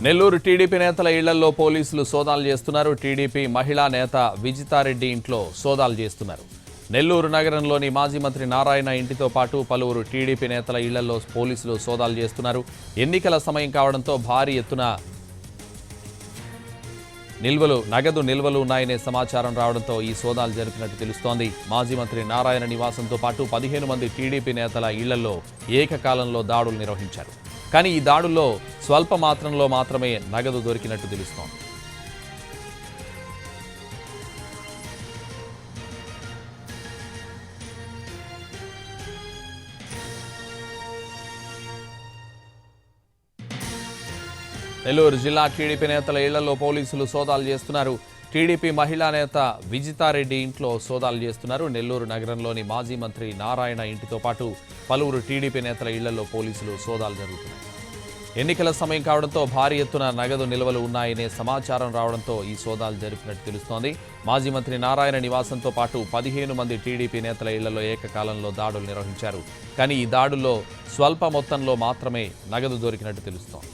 Nellore TDP నేతల ఇళ్లలో పోలీసులు సోదాలు చేస్తున్నారు. టీడీపీ మహిళా నేత విజితారెడ్డి ఇంట్లో సోదాలు చేస్తున్నారు. నెల్లూరు నగరంలోని మాజీ మంత్రి నారాయణ ఇంటితో పాటు పలువురు టీడీపీ నేతల ఇళ్లలో పోలీసులు సోదాలు చేస్తున్నారు. ఎన్నికల సమయం కావడంతో భారీ ఎత్తున నగదు నిల్వలు ఉన్నాయనే సమాచారం రావడంతో ఈ సోదాలు జరిపినట్టు తెలుస్తోంది. మాజీ మంత్రి నారాయణ నివాసంతో పాటు 15 మంది టీడీపీ నేతల ఇళ్లలో ఏకకాలంలో దాడులు నిర్వహించారు. కానీ ఈ దాడుల్లో స్వల్ప మాత్రంలో మాత్రమే నగదు దొరికినట్టు తెలుస్తోంది. నెల్లూరు జిల్లా టీడీపీ నేతల ఇళ్లలో పోలీసులు సోదాలు చేస్తున్నారు. టీడీపీ మహిళా నేత విజితారెడ్డి ఇంట్లో సోదాలు చేస్తున్నారు. నెల్లూరు నగరంలోని మాజీ మంత్రి నారాయణ ఇంటితో పాటు పలువురు టీడీపీ నేతల ఇళ్లలో పోలీసులు సోదాలు జరుగుతున్నాయి. ఎన్నికల సమయం కావడంతో భారీ ఎత్తున నగదు నిల్వలు ఉన్నాయనే సమాచారం రావడంతో ఈ సోదాలు జరిపినట్టు తెలుస్తోంది. మాజీ మంత్రి నారాయణ నివాసంతో పాటు 15 మంది టీడీపీ నేతల ఇళ్లలో ఏకకాలంలో దాడులు నిర్వహించారు. కానీ ఈ దాడుల్లో స్వల్ప మొత్తంలో మాత్రమే నగదు దొరికినట్టు తెలుస్తోంది.